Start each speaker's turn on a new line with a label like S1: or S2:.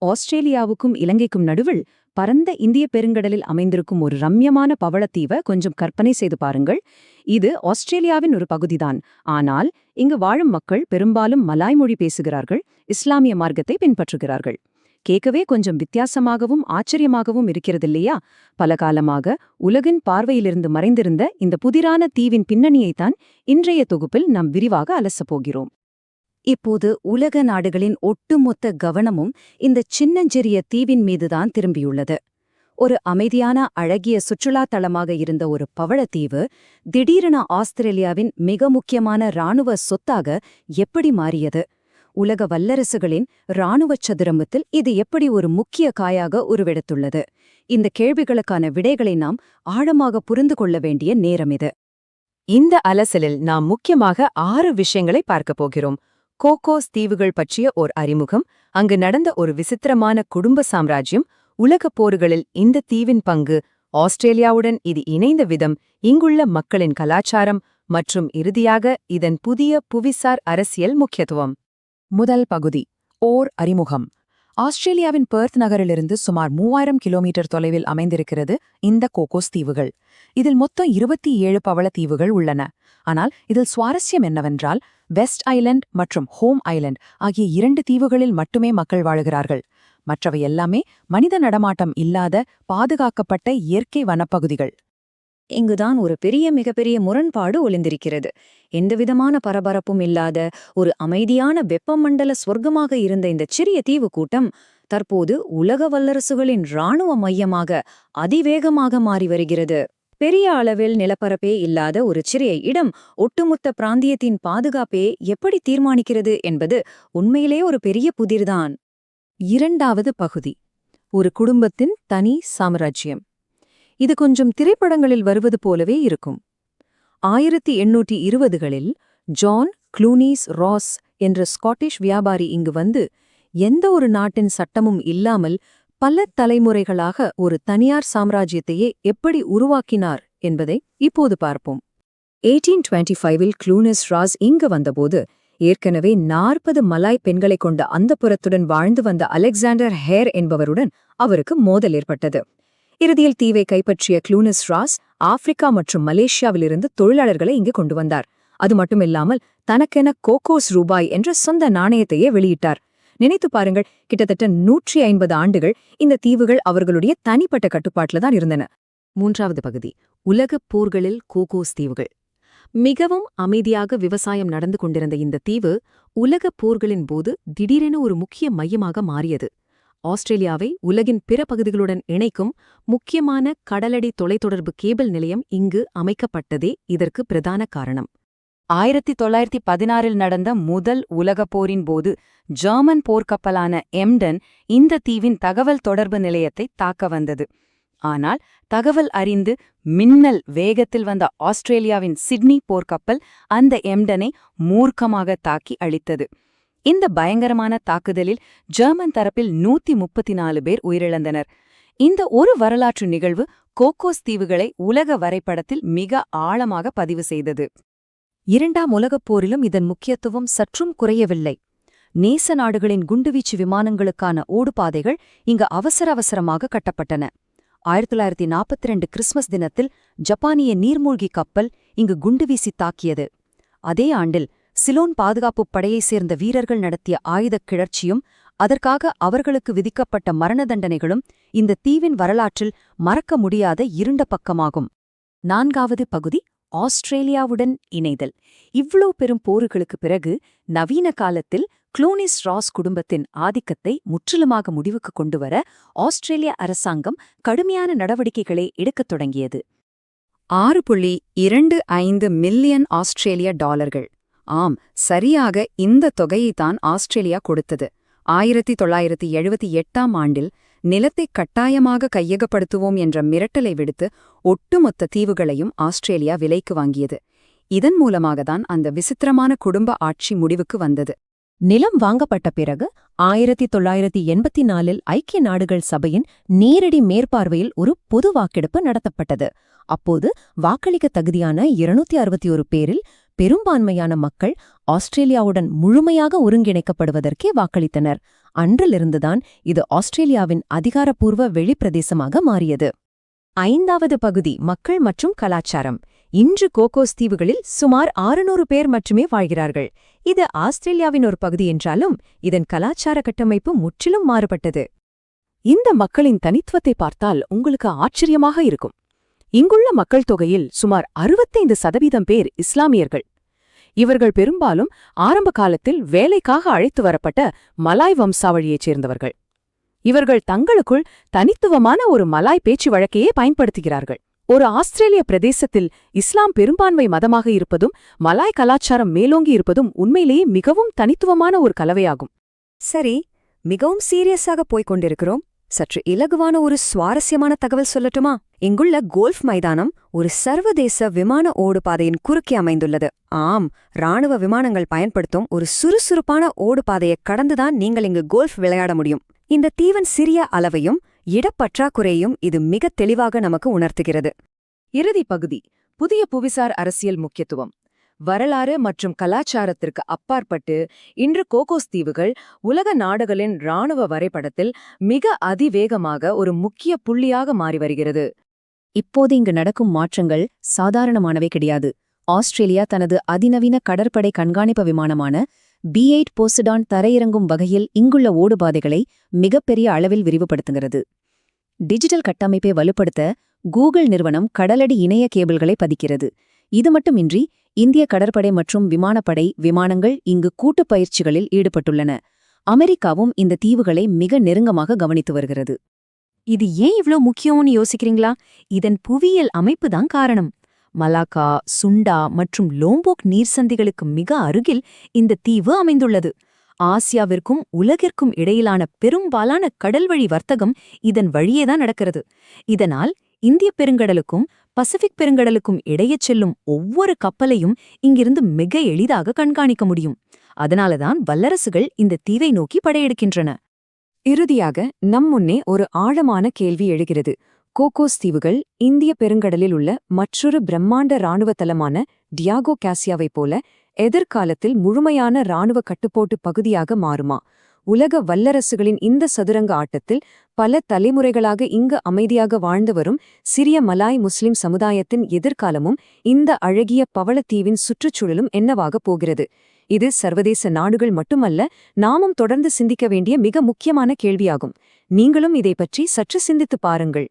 S1: ஆஸ்திரேலியாவுக்கும் இலங்கைக்கும் நடுவில் பரந்த இந்திய பெருங்கடலில் அமைந்திருக்கும் ஒரு ரம்யமான பவளத்தீவை கொஞ்சம் கற்பனை செய்து பாருங்கள். இது ஆஸ்திரேலியாவின் ஒரு பகுதிதான். ஆனால் இங்கு வாழும் மக்கள் பெரும்பாலும் மலாய் மொழி பேசுகிறார்கள், இஸ்லாமிய மார்க்கத்தை பின்பற்றுகிறார்கள். கேட்கவே கொஞ்சம் வித்தியாசமாகவும் ஆச்சரியமாகவும் இருக்கிறதில்லையா? பல காலமாக உலகின் பார்வையிலிருந்து மறைந்திருந்த இந்த புதிரான தீவின் பின்னணியைத்தான் இன்றைய தொகுப்பில் நாம் விரிவாக அலசப் போகிறோம். இப்போது உலக நாடுகளின் ஒட்டுமொத்த கவனமும் இந்த சின்னஞ்சிறிய தீவின் மீதுதான் திரும்பியுள்ளது. ஒரு அமைதியான அழகிய சுற்றுலா தலமாக இருந்த ஒரு பவளத்தீவு திடீரென ஆஸ்திரேலியாவின் மிக முக்கியமான இராணுவ சொத்தாக எப்படி மாறியது? உலக வல்லரசுகளின் இராணுவச் சதுரம்பத்தில் இது எப்படி ஒரு முக்கிய காயாக உருவெடுத்துள்ளது? இந்த கேள்விகளுக்கான விடைகளை நாம் ஆழமாக புரிந்து கொள்ள வேண்டிய நேரம் இது. இந்த அலசலில் நாம் முக்கியமாக 6 விஷயங்களை பார்க்கப் போகிறோம். கோகோஸ் தீவுகள் பற்றிய ஓர் அறிமுகம், அங்கு நடந்த ஒரு விசித்திரமான குடும்ப சாம்ராஜ்யம், உலகப் போர்களில் இந்த தீவின் பங்கு, ஆஸ்திரேலியாவுடன் இது இணைந்த விதம், இங்குள்ள மக்களின் கலாச்சாரம் மற்றும் இறுதியாக இதன் புதிய புவிசார் அரசியல் முக்கியத்துவம். முதல் பகுதி, ஓர் அறிமுகம். ஆஸ்திரேலியாவின் பெர்த் நகரிலிருந்து சுமார் 3000 கிலோமீட்டர் தொலைவில் அமைந்திருக்கிறது இந்த கோகோஸ் தீவுகள். இதில் மொத்தம் 27 பவளத்தீவுகள் உள்ளன. ஆனால் இதில் சுவாரஸ்யம் என்னவென்றால், வெஸ்ட் ஐலண்ட் மற்றும் ஹோம் ஐலண்ட் ஆகிய 2 தீவுகளில் மட்டுமே மக்கள் வாழுகிறார்கள். மற்றவை எல்லாமே மனித நடமாட்டம் இல்லாத பாதுகாக்கப்பட்ட இயற்கை வனப்பகுதிகள்.
S2: இங்குதான் ஒரு மிகப்பெரிய முரண்பாடு ஒளிந்திருக்கிறது. எந்தவிதமான பரபரப்பும் இல்லாத ஒரு அமைதியான வெப்பமண்டல சொர்க்கமாக இருந்த இந்த சிறிய தீவு கூட்டம் தற்போது உலக வல்லரசுகளின் இராணுவ மையமாக அதிவேகமாக மாறி வருகிறது. பெரிய அளவில் நிலப்பரப்பே இல்லாத ஒரு சிறிய இடம் ஒட்டுமொத்த பிராந்தியத்தின் பாதுகாப்பே எப்படி தீர்மானிக்கிறது என்பது உண்மையிலே ஒரு பெரிய புதிர்தான்.
S1: இரண்டாவது பகுதி, ஒரு குடும்பத்தின் தனி சாம்ராஜ்யம். இது கொஞ்சம் திரைப்படங்களில் வருவது போலவே இருக்கும். 1820களில் ஜான் க்ளூனீஸ் ராஸ் என்ற ஸ்காட்டிஷ் வியாபாரி இங்கு வந்து எந்த ஒரு நாட்டின் சட்டமும் இல்லாமல் பல தலைமுறைகளாக ஒரு தனியார் சாம்ராஜ்யத்தையே எப்படி உருவாக்கினார் என்பதை இப்போது பார்ப்போம். 1825இல் க்ளூனஸ் ராஸ் இங்கு வந்தபோது ஏற்கனவே 40 மலாய் பெண்களைக் கொண்ட அந்தப்புரத்துடன் வாழ்ந்து வந்த அலெக்சாண்டர் ஹேர் என்பவருடன் அவருக்கு மோதல் ஏற்பட்டது. இறுதியில் தீவை கைப்பற்றிய க்ளூனஸ் ராஸ் ஆப்பிரிக்கா மற்றும் மலேசியாவிலிருந்து தொழிலாளர்களை இங்கு கொண்டு வந்தார். அது மட்டுமில்லாமல் தனக்கென கோகோஸ் ரூபாய் என்ற சொந்த நாணயத்தையே வெளியிட்டார். நினைத்து பாருங்கள், கிட்டத்தட்ட 150 ஆண்டுகள் இந்த தீவுகள் அவர்களுடைய தனிப்பட்ட கட்டுப்பாட்டில் தான் இருந்தன. மூன்றாவது பகுதி, உலகப் போர்களில் கோகோஸ் தீவுகள். மிகவும் அமைதியாக விவசாயம் நடந்து கொண்டிருந்த இந்த தீவு உலகப் போர்களின் போது திடீரென ஒரு முக்கிய மையமாக மாறியது. ஆஸ்திரேலியாவை உலகின் பிற பகுதிகளுடன் இணைக்கும் முக்கியமான கடலடி தொலைத்தொடர்பு கேபிள் நிலையம் இங்கு அமைக்கப்பட்டதே இதற்கு பிரதான காரணம். 1916இல் நடந்த முதல் உலகப் போரின் போது ஜெர்மன் போர்க்கப்பலான எம்டன் இந்த தீவின் தகவல் தொடர்பு நிலையத்தை தாக்க வந்தது. ஆனால் தகவல் அறிந்து மின்னல் வேகத்தில் வந்த ஆஸ்திரேலியாவின் சிட்னி போர்க்கப்பல் அந்த எம்டனை மூர்க்கமாக தாக்கி அழித்தது. இந்த பயங்கரமான தாக்குதலில் ஜெர்மன் தரப்பில் 134 பேர் உயிரிழந்தனர். இந்த ஒரு வரலாற்று நிகழ்வு கோகோஸ் தீவுகளை உலக வரைபடத்தில் மிக ஆழமாக பதிவு செய்தது. இரண்டாம் உலகப் போரிலும் இதன் முக்கியத்துவம் சற்றும் குறையவில்லை. நேச நாடுகளின் குண்டுவீச்சு விமானங்களுக்கான ஓடுபாதைகள் இங்கு அவசரமாக கட்டப்பட்டன. 1942 கிறிஸ்மஸ் தினத்தில் ஜப்பானிய நீர்மூழ்கி கப்பல் இங்கு குண்டுவீசி தாக்கியது. அதே ஆண்டில் சிலோன் பாதுகாப்புப் படையைச் சேர்ந்த வீரர்கள் நடத்திய ஆயுதக் கிளர்ச்சியும் அதற்காக அவர்களுக்கு விதிக்கப்பட்ட மரண தண்டனைகளும் இந்த தீவின் வரலாற்றில் மறக்க முடியாத இருண்ட பக்கமாகும். நான்காவது பகுதி, ஆஸ்திரேலியாவுடன் இணைதல். இவ்வளோ பெரும் போர்களுக்குப் பிறகு நவீன காலத்தில் க்ளூனிஸ் ராஸ் குடும்பத்தின் ஆதிக்கத்தை முற்றிலுமாக முடிவுக்கு கொண்டுவர ஆஸ்திரேலிய அரசாங்கம் கடுமையான நடவடிக்கைகளை எடுக்கத் தொடங்கியது. 6.25 மில்லியன் ஆஸ்திரேலிய டாலர்கள். ஆம், சரியாக இந்த தொகையைத்தான் ஆஸ்திரேலியா கொடுத்தது. 1978ஆம் ஆண்டில் நிலத்தை கட்டாயமாக கையகப்படுத்துவோம் என்ற மிரட்டலை விடுத்து ஒட்டுமொத்த தீவுகளையும் ஆஸ்திரேலியா விலைக்கு வாங்கியது. இதன் மூலமாகத்தான் அந்த விசித்திரமான குடும்ப ஆட்சி முடிவுக்கு வந்தது. நிலம் வாங்கப்பட்ட பிறகு 1984இல் ஐக்கிய நாடுகள் சபையின் நேரடி மேற்பார்வையில் ஒரு பொது வாக்கெடுப்பு நடத்தப்பட்டது. அப்போது வாக்களிக்க தகுதியான 261 பேரில்
S3: பெரும்பான்மையான மக்கள் ஆஸ்திரேலியாவுடன் முழுமையாக ஒருங்கிணைக்கப்படுவதற்கே வாக்களித்தனர். அன்றிலிருந்துதான் இது ஆஸ்திரேலியாவின் அதிகாரப்பூர்வ வெளிப்பிரதேசமாக மாறியது. 5வது பகுதி மக்கள் மற்றும் கலாச்சாரம். இன்று கோகோஸ் தீவுகளில் சுமார் 600 பேர் மட்டுமே வாழ்கிறார்கள். இது ஆஸ்திரேலியாவின் ஒரு பகுதி என்றாலும் இதன் கலாச்சார கட்டமைப்பு முற்றிலும் மாறுபட்டது.
S1: இந்த மக்களின் தனித்துவத்தை பார்த்தால் உங்களுக்கு ஆச்சரியமாக இருக்கும். இங்குள்ள மக்கள் தொகையில் சுமார் 65% பேர் இஸ்லாமியர்கள். இவர்கள் பெரும்பாலும் ஆரம்ப காலத்தில் வேலைக்காக அழைத்து வரப்பட்ட மலாய் வம்சாவழியைச் சேர்ந்தவர்கள். இவர்கள் தங்களுக்குள் தனித்துவமான ஒரு மலாய் பேச்சு வழக்கையே பயன்படுத்துகிறார்கள். ஒரு ஆஸ்திரேலிய பிரதேசத்தில் இஸ்லாம் பெரும்பான்மை மதமாக இருப்பதும் மலாய் கலாச்சாரம் மேலோங்கி இருப்பதும் உண்மையிலேயே மிகவும் தனித்துவமான ஒரு கலவையாகும்.
S2: சரி, மிகவும் சீரியஸாக போய்க் கொண்டிருக்கிறோம். சற்று இலகுவான ஒரு சுவாரஸ்யமான தகவல் சொல்லட்டுமா? இங்குள்ள கோல்ஃப் மைதானம் ஒரு சர்வதேச விமான ஓடுபாதையின் குறுக்கே அமைந்துள்ளது. ஆம், ராணுவ விமானங்கள் பயன்படுத்தும் ஒரு சுறுசுறுப்பான ஓடுபாதையைக் கடந்துதான் நீங்கள் இங்கு கோல்ஃப் விளையாட முடியும். இந்த தீவின் சிறிய அளவையும் இடப்பற்றாக்குறையும் இது மிகத் தெளிவாக நமக்கு உணர்த்துகிறது.
S1: இறுதி பகுதி புதிய புவிசார் அரசியல் முக்கியத்துவம். வரலாறு மற்றும் கலாச்சாரத்திற்கு அப்பாற்பட்டு இன்று கோகோஸ் தீவுகள் உலக நாடுகளின் இராணுவ வரைபடத்தில் மிக அதிவேகமாக ஒரு முக்கிய புள்ளியாக மாறி வருகிறது.
S3: இப்போது இங்கு நடக்கும் மாற்றங்கள் சாதாரணமானவை கிடையாது. ஆஸ்திரேலியா தனது அதிநவீன கடற்படை கண்காணிப்பு விமானமான B-8 போசிடான் தரையிறங்கும் வகையில் இங்குள்ள ஓடுபாதைகளை மிகப்பெரிய அளவில் விரிவுபடுத்துகிறது. டிஜிட்டல் கட்டமைப்பை வலுப்படுத்த கூகுள் நிறுவனம் கடலடி இணைய கேபிள்களை பதிக்கிறது. இது மட்டுமின்றி இந்திய கடற்படை மற்றும் விமானப்படை விமானங்கள் இங்கு கூட்டுப் பயிற்சிகளில் ஈடுபட்டுள்ளன. அமெரிக்காவும் இந்த தீவுகளை மிக நெருங்கமாக கவனித்து வருகிறது.
S2: இது ஏன் இவ்ளோ முக்கியம்னு யோசிக்கிறீங்களா? இதன் புவியியல் அமைப்புதான் காரணம். மலாக்கா, சுண்டா மற்றும் லோம்போக் நீர்சந்திகளுக்கு மிக அருகில் இந்த தீவு அமைந்துள்ளது. ஆசியாவிற்கும் உலகிற்கும் இடையிலான பெரும்பாலான கடல்வழி வர்த்தகம் இதன் வழியேதான் நடக்கிறது. இதனால் இந்திய பெருங்கடலுக்கும் பசிபிக் பெருங்கடலுக்கும் இடையே செல்லும் ஒவ்வொரு கப்பலையும் இங்கிருந்து மிக எளிதாக கண்காணிக்க முடியும். அதனாலதான் வல்லரசுகள் இந்த தீவை நோக்கி படையெடுக்கின்றன.
S1: இறுதியாக நம் முன்னே ஒரு ஆழமான கேள்வி எழுகிறது. கோகோஸ் தீவுகள் இந்திய பெருங்கடலில் உள்ள மற்றொரு பிரம்மாண்ட இராணுவ தளமான டியாகோ காசியாவைப் போல எதிர்காலத்தில் முழுமையான இராணுவ கட்டுப்பாட்டு பகுதியாக மாறுமா? உலக வல்லரசுகளின் இந்த சதுரங்க ஆட்டத்தில் பல தலைமுறைகளாக இங்கு அமைதியாக வாழ்ந்து வரும் சிறிய மலாய் முஸ்லிம் சமுதாயத்தின் எதிர்காலமும் இந்த அழகிய பவளத்தீவின் சுற்றுச்சூழலும் என்னவாகப் போகிறது? இது சர்வதேச நாடுகள் மட்டுமல்ல, நாமும் தொடர்ந்து சிந்திக்க வேண்டிய மிக முக்கியமான கேள்வியாகும். நீங்களும் இதை பற்றி சற்று சிந்தித்துப் பாருங்கள்.